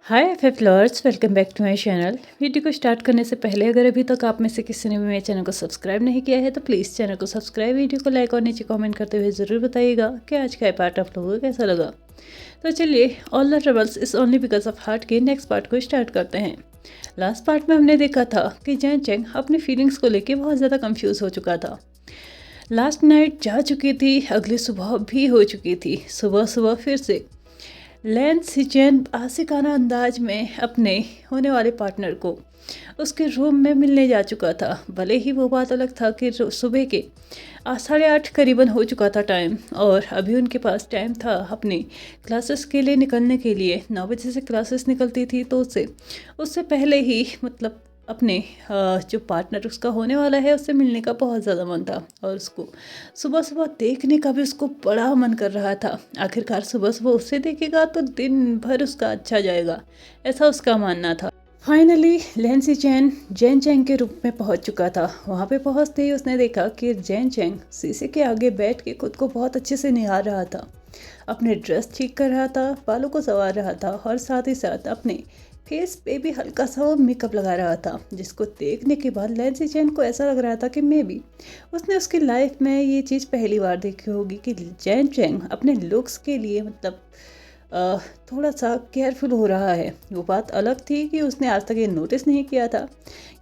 Hi F lovers, welcome back to my channel. Video को start करने से पहले अगर अभी तक आप में से किसी ने भी मेरे चैनल को सब्सक्राइब नहीं किया है तो प्लीज़ चैनल को सब्सक्राइब, वीडियो को लाइक और नीचे कमेंट करते हुए ज़रूर बताइएगा कि आज का पार्ट आप लोगों को कैसा लगा। तो चलिए, all the troubles is only because of heart के नेक्स्ट पार्ट को स्टार्ट करते हैं। लास्ट पार्ट में हमने देखा था कि जैन चेंग अपनी फीलिंग्स को लेकर बहुत ज़्यादा कन्फ्यूज़ हो चुका था। लास्ट नाइट जा चुकी थी, अगली सुबह भी हो चुकी थी। सुबह सुबह फिर से लैन सिचेन आशिकाना अंदाज में अपने होने वाले पार्टनर को उसके रूम में मिलने जा चुका था। भले ही वो बात अलग था कि सुबह के 8:30 करीबन हो चुका था टाइम, और अभी उनके पास टाइम था अपने क्लासेस के लिए निकलने के लिए। 9 बजे से क्लासेस निकलती थी, तो उससे पहले ही मतलब अपने जो पार्टनर उसका होने वाला है उससे मिलने का बहुत ज़्यादा मन था, और उसको सुबह सुबह देखने का भी उसको बड़ा मन कर रहा था। आखिरकार सुबह सुबह उससे देखेगा तो दिन भर उसका अच्छा जाएगा, ऐसा उसका मानना था। फाइनली लैन सिचेन जैन चेंग के रूप में पहुंच चुका था। वहां पे पहुंचते ही उसने देखा कि जैन चेंग शीशे के आगे बैठ के खुद को बहुत अच्छे से निहार रहा था, अपने ड्रेस ठीक कर रहा था, बालों को संवार रहा था, और साथ ही साथ अपने फेस पे भी हल्का सा वो मेकअप लगा रहा था, जिसको देखने के बाद लैन सिचेन को ऐसा लग रहा था कि मे भी उसने उसकी लाइफ में ये चीज़ पहली बार देखी होगी कि जैन चेंग अपने लुक्स के लिए मतलब थोड़ा सा केयरफुल हो रहा है। वो बात अलग थी कि उसने आज तक ये नोटिस नहीं किया था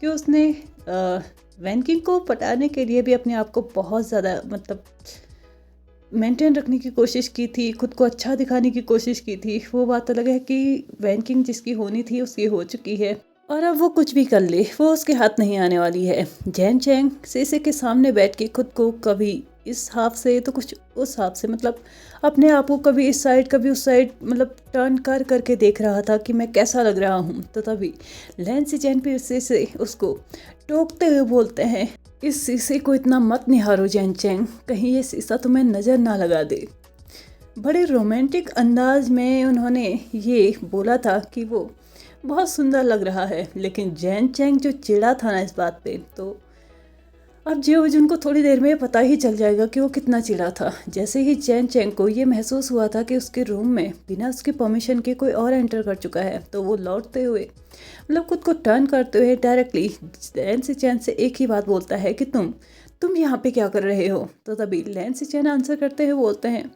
कि उसने वैनकिंग को पटाने के लिए भी अपने आप को बहुत ज़्यादा मतलब मेंटेन रखने की कोशिश की थी, खुद को अच्छा दिखाने की कोशिश की थी। वो बात अलग है कि वैनकिंग जिसकी होनी थी उसकी हो चुकी है, और अब वो कुछ भी कर ले वो उसके हाथ नहीं आने वाली है। जैन चेंग शीशे के सामने बैठ के खुद को कभी इस हाफ से तो कुछ उस हाफ से मतलब अपने आप को कभी इस साइड कभी उस साइड मतलब टर्न कर करके देख रहा था कि मैं कैसा लग रहा हूँ। तो तभी लैन सिचेन फिर से उसको टोकते हुए बोलते हैं, इस शीशे को इतना मत निहारो जैन चेंग, कहीं ये शीशा तुम्हें नज़र ना लगा दे। बड़े रोमांटिक अंदाज में उन्होंने ये बोला था कि वो बहुत सुंदर लग रहा है, लेकिन जैन चेंग जो चिढ़ा था ना इस बात पे, तो अब जो जिनको थोड़ी देर में पता ही चल जाएगा कि वो कितना चिढ़ा था। जैसे ही जैन चेंग को ये महसूस हुआ था कि उसके रूम में बिना उसकी परमिशन के कोई और एंटर कर चुका है, तो वो लौटते हुए मतलब खुद को टर्न करते हुए डायरेक्टली लैन सिचेन से एक ही बात बोलता है कि तुम यहाँ पे क्या कर रहे हो। तो तभी लैन सिचेन आंसर करते हुए बोलते हैं,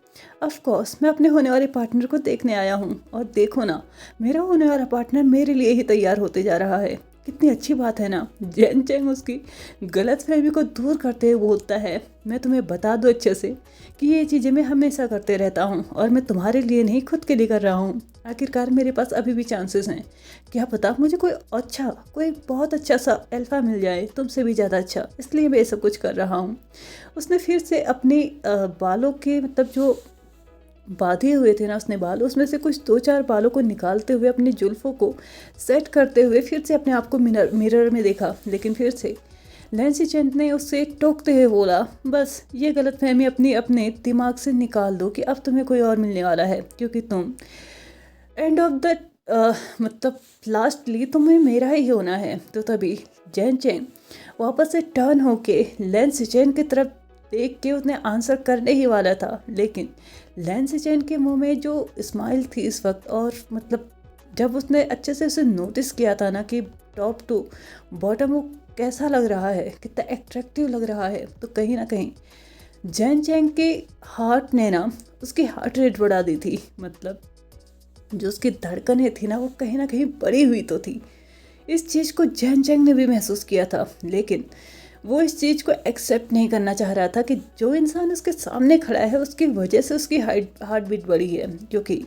ऑफ कोर्स मैं अपने होने वाले पार्टनर को देखने आया हूँ, और देखो ना मेरा होने वाला पार्टनर मेरे लिए ही तैयार होते जा रहा है। कितनी अच्छी बात है ना। जैन चेंग उसकी गलतफहमी को दूर करते हुए बोलता है, मैं तुम्हें बता दूँ अच्छे से कि ये चीज़ें मैं हमेशा करते रहता हूँ, और मैं तुम्हारे लिए नहीं खुद के लिए कर रहा हूँ। आखिरकार मेरे पास अभी भी चांसेस हैं, क्या पता मुझे कोई बहुत अच्छा सा अल्फा मिल जाए, तुमसे भी ज़्यादा अच्छा, इसलिए मैं ये सब कुछ कर रहा हूँ। उसने फिर से अपने बालों के मतलब जो बांधे हुए थे ना उसने बाल, उसमें से कुछ 2-4 बालों को निकालते हुए अपनी जुल्फों को सेट करते हुए फिर से अपने आप को मिरर में देखा। लेकिन फिर से लैन सिचेन ने उससे टोकते हुए बोला, बस ये गलतफहमी अपने दिमाग से निकाल दो कि अब तुम्हें कोई और मिलने वाला है, क्योंकि तुम एंड ऑफ द मतलब लास्टली तुम्हें मेरा ही होना है। तो तभी जैन चेंग वापस से टर्न होके लैन सिचेन की तरफ देख के उसने आंसर करने ही वाला था, लेकिन लैन सिचेन के मुंह में जो स्माइल थी इस वक्त, और मतलब जब उसने अच्छे से उसे नोटिस किया था ना कि टॉप टू बॉटम वो कैसा लग रहा है, कितना एट्रैक्टिव लग रहा है, तो कहीं ना कहीं जैन चेंग के हार्ट ने ना उसकी हार्ट रेट बढ़ा दी थी। मतलब जो उसकी धड़कनें थी ना वो कहीं ना कहीं बढ़ी हुई तो थी। इस चीज़ को जैन चेंग ने भी महसूस किया था, लेकिन वो इस चीज़ को एक्सेप्ट नहीं करना चाह रहा था कि जो इंसान उसके सामने खड़ा है उसकी वजह से उसकी हार्ट बीट बढ़ी है, क्योंकि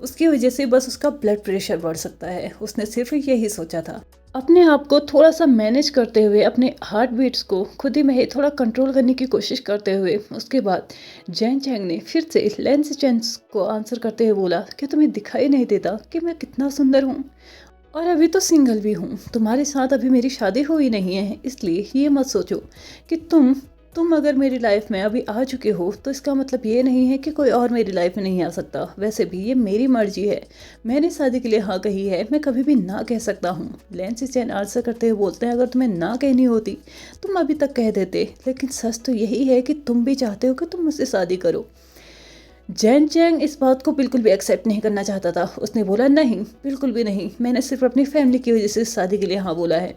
उसकी वजह से बस उसका ब्लड प्रेशर बढ़ सकता है। उसने सिर्फ यही सोचा था। अपने आप को थोड़ा सा मैनेज करते हुए अपने हार्ट बीट्स को खुद ही में ही थोड़ा कंट्रोल करने की कोशिश करते हुए उसके बाद जैन चेंग ने फिर से लैन सिचेन को आंसर करते हुए बोला, क्या तुम्हें दिखाई नहीं देता कि मैं कितना सुंदर हूँ, और अभी तो सिंगल भी हूँ, तुम्हारे साथ अभी मेरी शादी हुई नहीं है, इसलिए ये मत सोचो कि तुम अगर मेरी लाइफ में अभी आ चुके हो तो इसका मतलब ये नहीं है कि कोई और मेरी लाइफ में नहीं आ सकता। वैसे भी ये मेरी मर्जी है, मैंने शादी के लिए हाँ कही है, मैं कभी भी ना कह सकता हूँ। लैन सिचेन आंसर करते हुए बोलते हैं, अगर तुम्हें ना कहनी होती तुम अभी तक कह देते, लेकिन सच तो यही है कि तुम भी चाहते हो कि तुम मुझसे शादी करो। जैन चैंग इस बात को बिल्कुल भी एक्सेप्ट नहीं करना चाहता था। उसने बोला नहीं, बिल्कुल भी नहीं, मैंने सिर्फ अपनी फैमिली की वजह से शादी के लिए हाँ बोला है।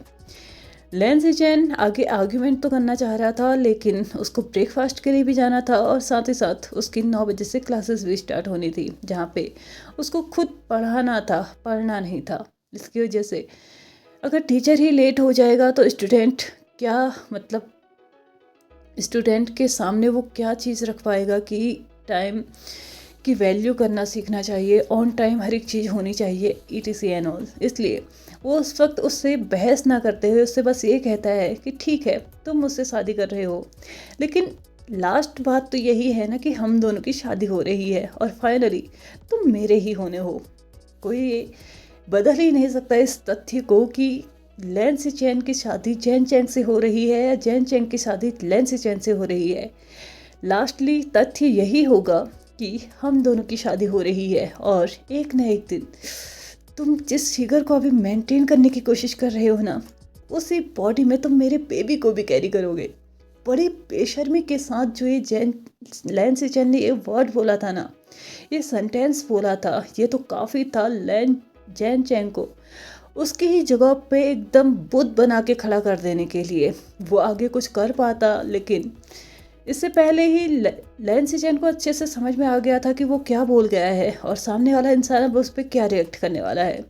लैन सिचेन आगे आर्ग्यूमेंट तो करना चाह रहा था, लेकिन उसको ब्रेकफास्ट के लिए भी जाना था और साथ ही साथ उसकी 9 बजे से क्लासेस भी स्टार्ट होनी थी, जहाँ पे उसको खुद पढ़ाना था, पढ़ना नहीं था। इसकी वजह से अगर टीचर ही लेट हो जाएगा तो स्टूडेंट क्या, मतलब स्टूडेंट के सामने वो क्या चीज़ रख पाएगा कि टाइम की वैल्यू करना सीखना चाहिए, ऑन टाइम हर एक चीज़ होनी चाहिए, ETC एंड ऑल। इसलिए वो उस वक्त उससे बहस ना करते हुए उससे बस ये कहता है कि ठीक है, तुम मुझसे शादी कर रहे हो, लेकिन लास्ट बात तो यही है ना कि हम दोनों की शादी हो रही है और फाइनली तुम मेरे ही होने हो। कोई बदल ही नहीं सकता इस तथ्य को कि लैन सिचेन की शादी जैन चैंग से हो रही है या जैन चैंग की शादी लैन सिचेन से हो रही है। लास्टली तथ्य यही होगा कि हम दोनों की शादी हो रही है और एक न एक दिन तुम जिस फिगर को अभी मेंटेन करने की कोशिश कर रहे हो ना, उसी बॉडी में तुम मेरे बेबी को भी कैरी करोगे। बड़ी बेशर्मी के साथ जो ये लैन सिचेन ने ये वर्ड बोला था ना, ये सेंटेंस बोला था, ये तो काफ़ी था जैन चैंग को उसकी ही जगह पे एकदम बुद्ध बना के खड़ा कर देने के लिए। वो आगे कुछ कर पाता, लेकिन इससे पहले ही लैन सिचेन को अच्छे से समझ में आ गया था कि वो क्या बोल गया है और सामने वाला इंसान अब उस पर क्या रिएक्ट करने वाला है।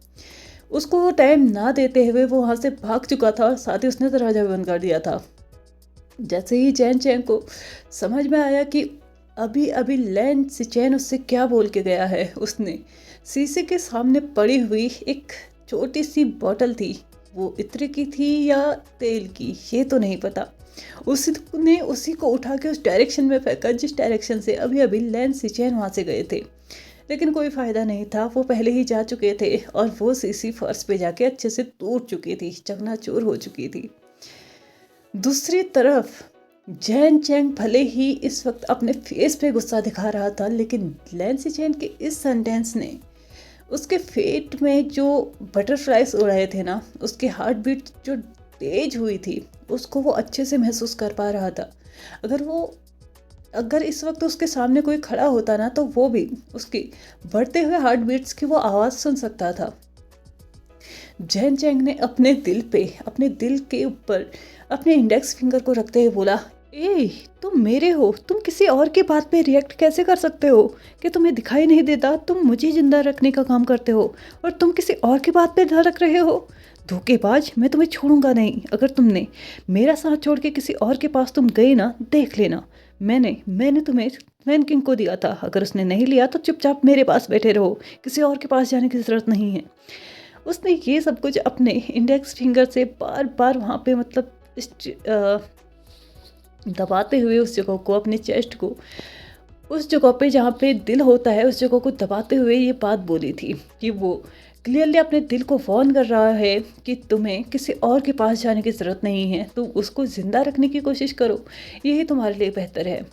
उसको वो टाइम ना देते हुए वो वहाँ से भाग चुका था और साथ ही उसने दरवाजा बंद कर दिया था। जैसे ही जैन चैंग को समझ में आया कि अभी अभी लैन सिचेन उससे क्या बोल के गया है, उसने शीशे के सामने पड़ी हुई एक छोटी सी बोतल थी, वो इत्र की थी या तेल की ये तो नहीं पता, उसने उसी को उठा के उस डायरेक्शन में फेंका जिस डायरेक्शन से अभी अभी लैन सिचेन वहाँ से गए थे। लेकिन कोई फ़ायदा नहीं था, वो पहले ही जा चुके थे और वो शीशी फर्श पे जाके अच्छे से टूट चुकी थी, चकनाचूर हो चुकी थी। दूसरी तरफ जैन चैंग भले ही इस वक्त अपने फेस पे गुस्सा दिखा रहा था, लेकिन लैन सिचेन के इस सेंटेंस ने उसके फेट में जो बटरफ्लाइज उड़ रहे थे ना, उसके हार्ट बीट जो तेज हुई थी, उसको वो अच्छे से महसूस कर पा रहा था। अगर इस वक्त उसके सामने कोई खड़ा होता ना, तो वो भी उसकी बढ़ते हुए हार्ट बीट्स की वो आवाज़ सुन सकता था। जैन चैंग ने अपने दिल के ऊपर अपने इंडेक्स फिंगर को रखते हुए बोला, ए तुम मेरे हो, तुम किसी और की बात पे रिएक्ट कैसे कर सकते हो? कि तुम्हें दिखाई नहीं देता तुम मुझे जिंदा रखने का काम करते हो और तुम किसी और की बात पे धड़क रहे हो? धोखेबाज, मैं तुम्हें छोड़ूंगा नहीं। अगर तुमने मेरा साथ छोड़ के किसी और के पास तुम गए ना, देख लेना, मैंने तुम्हें वैन किंग को दिया था। अगर उसने नहीं लिया तो चुपचाप मेरे पास बैठे रहो, किसी और के पास जाने की ज़रूरत नहीं है। उसने ये सब कुछ अपने इंडेक्स फिंगर से बार बार वहाँ पे मतलब दबाते हुए उस जगह को, अपने चेस्ट को, उस जगह पे जहाँ पे दिल होता है, उस जगह को दबाते हुए ये बात बोली थी कि वो क्लियरली अपने दिल को वॉर्न कर रहा है कि तुम्हें किसी और के पास जाने की ज़रूरत नहीं है, तुम उसको ज़िंदा रखने की कोशिश करो, यही तुम्हारे लिए बेहतर है।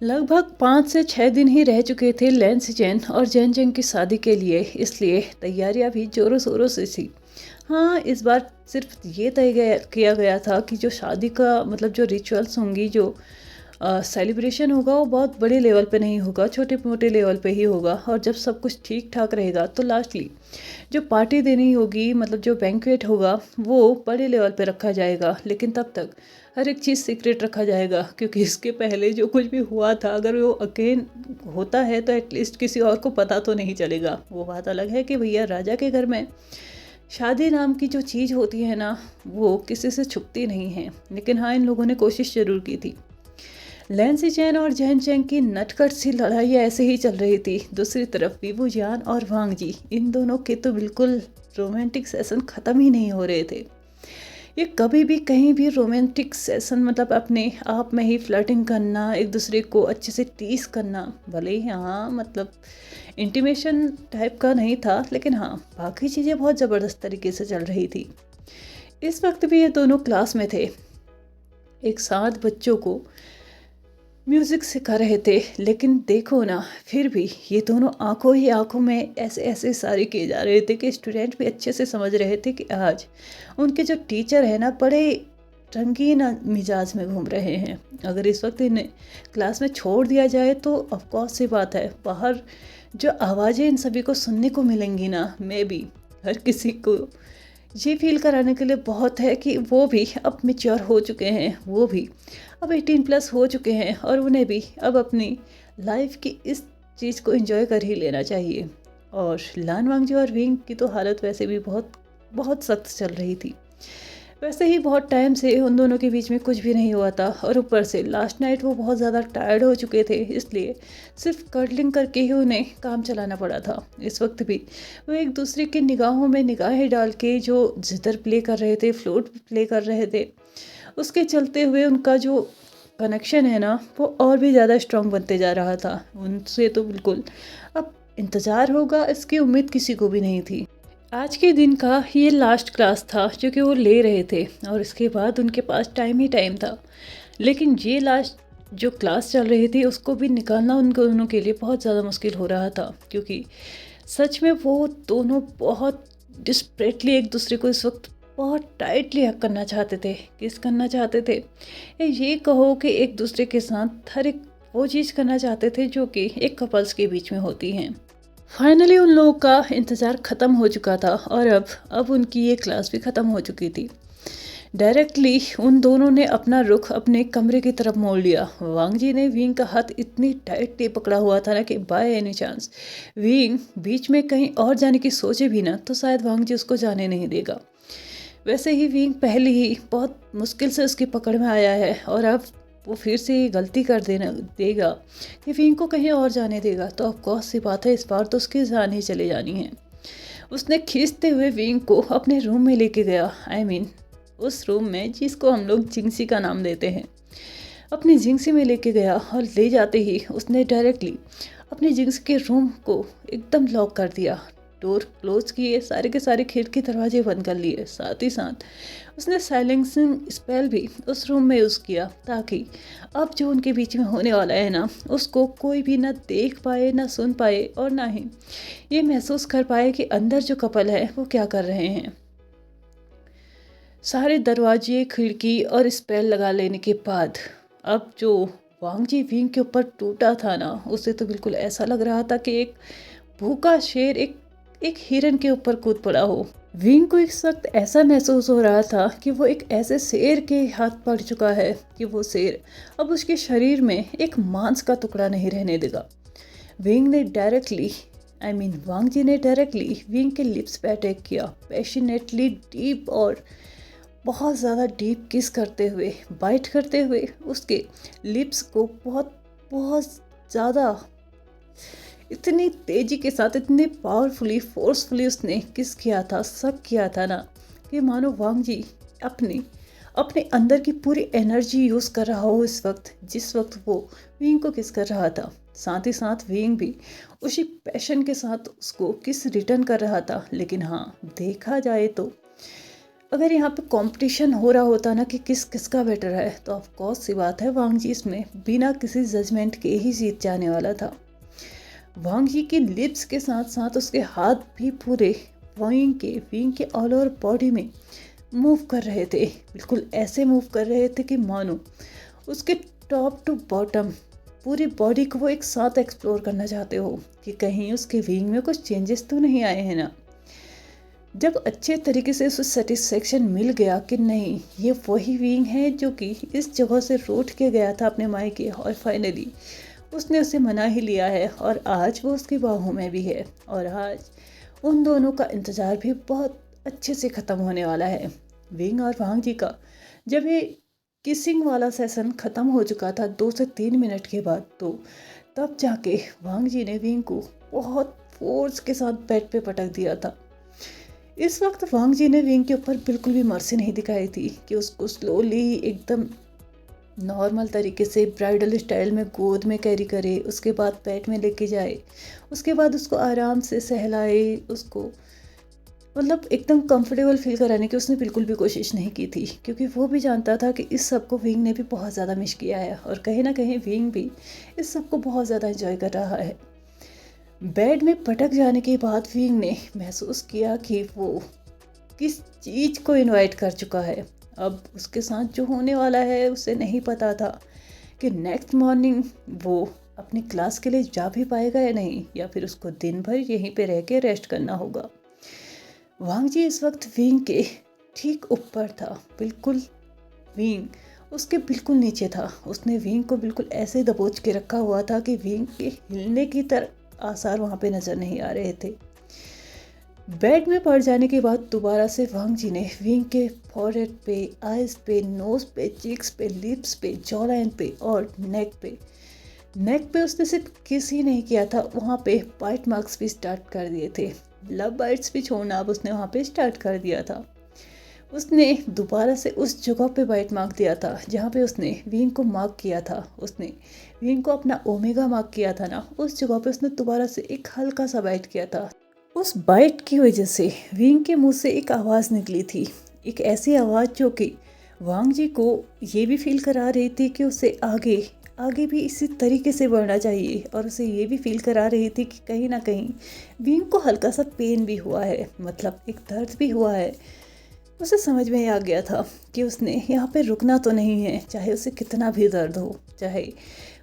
लगभग 5 से 6 दिन ही रह चुके थे लैन सिचेन और जैन चैंग की शादी के लिए, इसलिए तैयारियां भी ज़ोरों शोरों से थी। हाँ, इस बार सिर्फ ये तय किया गया था कि जो शादी का मतलब जो रिचुअल्स होंगी, जो सेलिब्रेशन होगा, वो बहुत बड़े लेवल पे नहीं होगा, छोटे मोटे लेवल पे ही होगा। और जब सब कुछ ठीक ठाक रहेगा तो लास्टली जो पार्टी देनी होगी, मतलब जो बैंक्वेट होगा, वो बड़े लेवल पे रखा जाएगा। लेकिन तब तक हर एक चीज़ सीक्रेट रखा जाएगा, क्योंकि इसके पहले जो कुछ भी हुआ था, अगर वो अगेन होता है तो एटलीस्ट किसी और को पता तो नहीं चलेगा। वो बात अलग है कि भैया राजा के घर में शादी नाम की जो चीज़ होती है ना, वो किसी से छुपती नहीं है। लेकिन हाँ, इन लोगों ने कोशिश ज़रूर की थी। लैन सिचेन और जैन चैंग की नटखट सी लड़ाई ऐसे ही चल रही थी। दूसरी तरफ वीवू जियान और वांग जी, इन दोनों के तो बिल्कुल रोमांटिक सेशन ख़त्म ही नहीं हो रहे थे। ये कभी भी कहीं भी रोमांटिक सेशन मतलब अपने आप में ही फ्लर्टिंग करना, एक दूसरे को अच्छे से टीस करना, भले ही हाँ मतलब इंटीमेशन टाइप का नहीं था, लेकिन हाँ बाकी चीज़ें बहुत ज़बरदस्त तरीके से चल रही थी। इस वक्त भी ये दोनों क्लास में थे, एक साथ बच्चों को म्यूज़िक सिखा रहे थे। लेकिन देखो ना, फिर भी ये दोनों आंखों ही आंखों में ऐसे ऐसे इशारे किए जा रहे थे कि स्टूडेंट भी अच्छे से समझ रहे थे कि आज उनके जो टीचर है ना, बड़े रंगीन मिजाज में घूम रहे हैं। अगर इस वक्त इन्हें क्लास में छोड़ दिया जाए तो ऑफकोर्स सी बात है, बाहर जो आवाज़ें इन सभी को सुनने को मिलेंगी ना, मैं भी हर किसी को ये फील कराने के लिए बहुत है कि वो भी अब मैच्योर हो चुके हैं, वो भी अब 18+ हो चुके हैं और उन्हें भी अब अपनी लाइफ की इस चीज़ को एंजॉय कर ही लेना चाहिए। और लान वांगजी और विंग की तो हालत वैसे भी बहुत बहुत सख्त चल रही थी। वैसे ही बहुत टाइम से उन दोनों के बीच में कुछ भी नहीं हुआ था और ऊपर से लास्ट नाइट वो बहुत ज़्यादा टायर्ड हो चुके थे, इसलिए सिर्फ कर्टलिंग करके ही उन्हें काम चलाना पड़ा था। इस वक्त भी वो एक दूसरे की निगाहों में निगाहें डाल के जो जितर प्ले कर रहे थे, फ्लूट प्ले कर रहे थे, उसके चलते हुए उनका जो कनेक्शन है ना, वो और भी ज़्यादा स्ट्रॉन्ग बनते जा रहा था। उनसे तो बिल्कुल अब इंतज़ार होगा इसकी उम्मीद किसी को भी नहीं थी। आज के दिन का ये लास्ट क्लास था जो कि वो ले रहे थे और इसके बाद उनके पास टाइम ही टाइम था। लेकिन ये लास्ट जो क्लास चल रही थी उसको भी निकालना उन दोनों के लिए बहुत ज़्यादा मुश्किल हो रहा था, क्योंकि सच में वो दोनों बहुत डिस्परेटली एक दूसरे को इस वक्त बहुत टाइटली हक करना चाहते थे। किस करना चाहते थे, या ये कहो कि एक दूसरे के साथ हर एक वो चीज़ करना चाहते थे जो कि एक कपल्स के बीच में होती हैं। फाइनली उन लोगों का इंतज़ार ख़त्म हो चुका था और अब उनकी ये क्लास भी ख़त्म हो चुकी थी। डायरेक्टली उन दोनों ने अपना रुख अपने कमरे की तरफ मोड़ लिया। वांगजी ने विंग का हाथ इतनी टाइटली पकड़ा हुआ था ना कि बाय एनी चांस विंग बीच में कहीं और जाने की सोचे भी ना तो शायद वांगजी उसको जाने नहीं देगा। वैसे ही विंग पहले ही बहुत मुश्किल से उसकी पकड़ में आया है और अब वो फिर से ये गलती कर देगा कि विंग को कहीं और जाने देगा तो ऑफकोर्स सी बात है, इस बार तो उसकी जान ही चले जानी है। उसने खींचते हुए विंग को अपने रूम में लेके गया, उस रूम में जिसको हम लोग जिंगसी का नाम देते हैं, अपनी जिंगसी में लेके गया और ले जाते ही उसने डायरेक्टली अपनी जिंगसी के रूम को एकदम लॉक कर दिया। डोर क्लोज किए, सारे के सारे खिड़की दरवाजे बंद कर लिए। साथ ही साथ उसने साइलेंसिंग स्पेल भी उस रूम में यूज़ किया ताकि अब जो उनके बीच में होने वाला है ना, उसको कोई भी ना देख पाए, ना सुन पाए और ना ही ये महसूस कर पाए कि अंदर जो कपल है वो क्या कर रहे हैं। सारे दरवाजे, खिड़की और स्पेल लगा लेने के बाद अब जो वांगजी विंग के ऊपर टूटा था ना, उसे तो बिल्कुल ऐसा लग रहा था कि एक भूखा शेर एक हिरन के ऊपर कूद पड़ा हो। विंग को इस वक्त ऐसा महसूस हो रहा था कि वो एक ऐसे शेर के हाथ पड़ चुका है कि वो शेर अब उसके शरीर में एक मांस का टुकड़ा नहीं रहने देगा। वांगजी ने डायरेक्टली विंग के लिप्स पे अटैक किया, पैशनेटली डीप और बहुत ज़्यादा डीप किस करते हुए, बाइट करते हुए उसके लिप्स को बहुत बहुत ज़्यादा इतनी तेजी के साथ, इतने पावरफुली, फोर्सफुली उसने किस किया था, शक किया था ना कि मानो वांगजी अपने अंदर की एनर्जी एनर्जी यूज़ कर रहा हो इस वक्त, जिस वक्त वो विंग को किस कर रहा था। साथ ही साथ विंग भी उसी पैशन के साथ उसको किस रिटर्न कर रहा था। लेकिन हाँ, देखा जाए तो अगर यहाँ पे कंपटीशन हो रहा होता ना कि किसका बेटर है, तो ऑफकोर्स सी बात है वांगजी इसमें बिना किसी जजमेंट के ही जीत जाने वाला था। वांगजी के लिप्स के साथ साथ उसके हाथ भी पूरे विंग के ऑल ओवर बॉडी में मूव कर रहे थे। बिल्कुल ऐसे मूव कर रहे थे कि मानो उसके टॉप टू बॉटम पूरी बॉडी को वो एक साथ एक्सप्लोर करना चाहते हो कि कहीं उसके विंग में कुछ चेंजेस तो नहीं आए हैं ना। जब अच्छे तरीके से उसे सेटिस्फेक्शन मिल गया कि नहीं, ये वही विंग है जो कि इस जगह से रूठ के गया था अपने मायके, और फाइनली उसने उसे मना ही लिया है और आज वो उसकी बाहों में भी है और आज उन दोनों का इंतज़ार भी बहुत अच्छे से ख़त्म होने वाला है। विंग और वांगजी का जब ये किसिंग वाला सेशन ख़त्म हो चुका था 2 से 3 मिनट के बाद, तो तब जाके वांगजी ने विंग को बहुत फोर्स के साथ बेड पे पटक दिया था। इस वक्त वांगजी ने विंग के ऊपर बिल्कुल भी मर्सी नहीं दिखाई थी कि उसको स्लोली एकदम नॉर्मल तरीके से ब्राइडल स्टाइल में गोद में कैरी करे, उसके बाद पेट में लेके जाए, उसके बाद उसको आराम से सहलाए, उसको मतलब एकदम कंफर्टेबल फील कराने की उसने बिल्कुल भी कोशिश नहीं की थी, क्योंकि वो भी जानता था कि इस सब को विंग ने भी बहुत ज़्यादा मिस किया है और कहीं ना कहीं विंग भी इस सब को बहुत ज़्यादा एंजॉय कर रहा है। बेड में पटक जाने के बाद विंग ने महसूस किया कि वो किस चीज़ को इनवाइट कर चुका है। अब उसके साथ जो होने वाला है उसे नहीं पता था कि नेक्स्ट मॉर्निंग वो अपनी क्लास के लिए जा भी पाएगा या नहीं, या फिर उसको दिन भर यहीं पे रह के रेस्ट करना होगा। वांग जी इस वक्त विंग के ठीक ऊपर था, बिल्कुल विंग उसके बिल्कुल नीचे था। उसने विंग को बिल्कुल ऐसे दबोच के रखा हुआ था कि विंग के हिलने की तरह आसार वहाँ पे नज़र नहीं आ रहे थे। बेड में पड़ जाने के बाद दोबारा से वांग जी ने विंग के फॉरहेड पे, आइज पे, नोज पे, चीक्स पे, लिप्स पे, जॉ लाइन पे और नेक पे उसने सिर्फ किस ही नहीं किया था, वहाँ पे बाइट मार्क्स भी स्टार्ट कर दिए थे। लव बाइट्स भी छोड़ना अब उसने वहाँ पे स्टार्ट कर दिया था। उसने दोबारा से उस जगह पे बाइट मार्क दिया था जहाँ पे उसने विंग को मार्क किया था। उसने विंग को अपना ओमेगा मार्क किया था ना, उस जगह पे उसने दोबारा से एक हल्का सा बाइट किया था। उस बाइट की वजह से विंग के मुंह से एक आवाज़ निकली थी, एक ऐसी आवाज़ जो कि वांग जी को ये भी फील करा रही थी कि उसे आगे आगे भी इसी तरीके से बढ़ना चाहिए, और उसे ये भी फील करा रही थी कि कहीं ना कहीं विंग को हल्का सा पेन भी हुआ है, मतलब एक दर्द भी हुआ है। उसे समझ में आ गया था कि उसने यहाँ पे रुकना तो नहीं है, चाहे उसे कितना भी दर्द हो, चाहे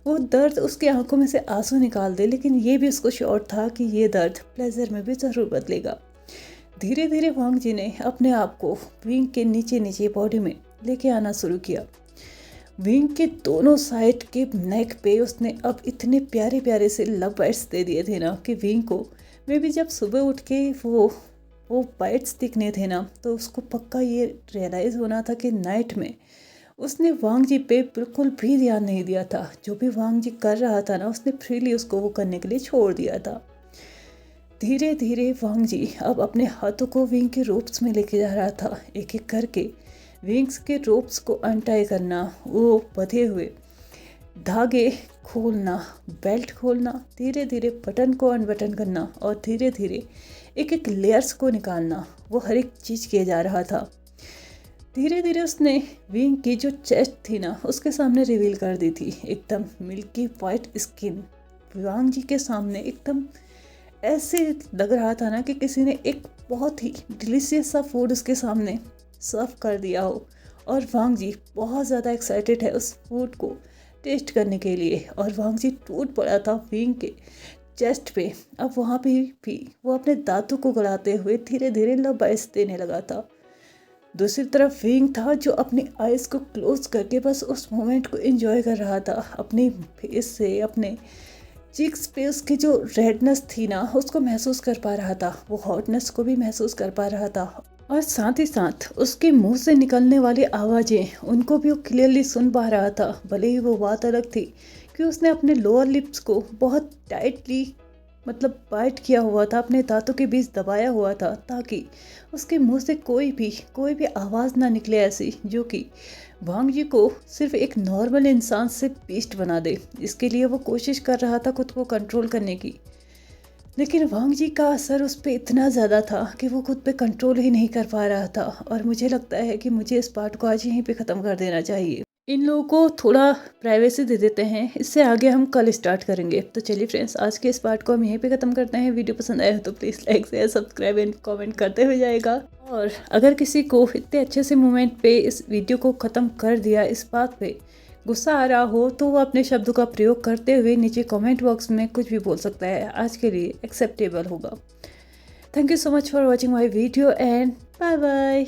वो दर्द उसकी आंखों में से आंसू निकाल दे, लेकिन ये भी उसको श्योर था कि ये दर्द प्लेजर में भी ज़रूर बदलेगा। धीरे धीरे वांग जी ने अपने आप को विंग के नीचे नीचे बॉडी में लेके आना शुरू किया। विंग के दोनों साइड के नेक पे उसने अब इतने प्यारे प्यारे से लव बाइट्स दे दिए थे ना कि विंग को मे भी जब सुबह उठ के वो बाइट्स दिखने थे ना, तो उसको पक्का ये रियलाइज़ होना था कि नाइट में उसने वांग जी पे बिल्कुल भी ध्यान नहीं दिया था। जो भी वांग जी कर रहा था ना, उसने फ्रीली उसको वो करने के लिए छोड़ दिया था। धीरे धीरे वांग जी अब अपने हाथों को विंग के रोप्स में लेके जा रहा था, एक एक करके विंग्स के रोप्स को अनटाई करना, वो बंधे हुए धागे खोलना, बेल्ट खोलना, धीरे धीरे बटन को अनबटन करना और धीरे धीरे एक एक लेयर्स को निकालना, वो हर एक चीज़ किया जा रहा था। धीरे धीरे उसने विंग की जो चेस्ट थी ना, उसके सामने रिवील कर दी थी। एकदम मिल्की वाइट स्किन वांग जी के सामने एकदम ऐसे लग रहा था ना कि किसी ने एक बहुत ही डिलीशियस सा फूड उसके सामने सर्व कर दिया हो, और वांग जी बहुत ज़्यादा एक्साइटेड है उस फूड को टेस्ट करने के लिए। और वांग जी टूट पड़ा था विंग के चेस्ट पे। अब वहाँ पे भी वो अपने दांतों को गड़ाते हुए धीरे धीरे लव बाइट्स देने लगा था। दूसरी तरफ विंग था जो अपनी आइज़ को क्लोज करके बस उस मोमेंट को एंजॉय कर रहा था। अपने फेस से, अपने चीक्स पे उसकी जो रेडनेस थी ना, उसको महसूस कर पा रहा था, वो हॉटनेस को भी महसूस कर पा रहा था, और साथ ही साथ उसके मुंह से निकलने वाली आवाज़ें, उनको भी वो क्लियरली सुन पा रहा था। भले ही वो बात अलग थी कि उसने अपने लोअर लिप्स को बहुत टाइटली मतलब बाइट किया हुआ था, अपने दांतों के बीच दबाया हुआ था, ताकि उसके मुंह से कोई भी आवाज़ ना निकले ऐसी जो कि वांग जी को सिर्फ एक नॉर्मल इंसान से बीस्ट बना दे। इसके लिए वो कोशिश कर रहा था खुद को कंट्रोल करने की, लेकिन वांग जी का असर उस पर इतना ज़्यादा था कि वो खुद पे कंट्रोल ही नहीं कर पा रहा था। और मुझे लगता है कि मुझे इस पार्ट को आज यहीं पे ख़त्म कर देना चाहिए। इन लोगों को थोड़ा प्राइवेसी दे देते हैं, इससे आगे हम कल स्टार्ट करेंगे। तो चलिए फ्रेंड्स, आज के इस पार्ट को हम यहीं पे ख़त्म करते हैं। वीडियो पसंद आया हो तो please like share subscribe and comment करते हुए जाएगा। और अगर किसी को इतने अच्छे से मोमेंट पे इस वीडियो को ख़त्म कर दिया, इस बात पे गुस्सा आ रहा हो, तो वो अपने शब्दों का प्रयोग करते हुए नीचे कमेंट बॉक्स में कुछ भी बोल सकता है। आज के लिए एक्सेप्टेबल होगा। Thank you so much for watching my video and bye bye.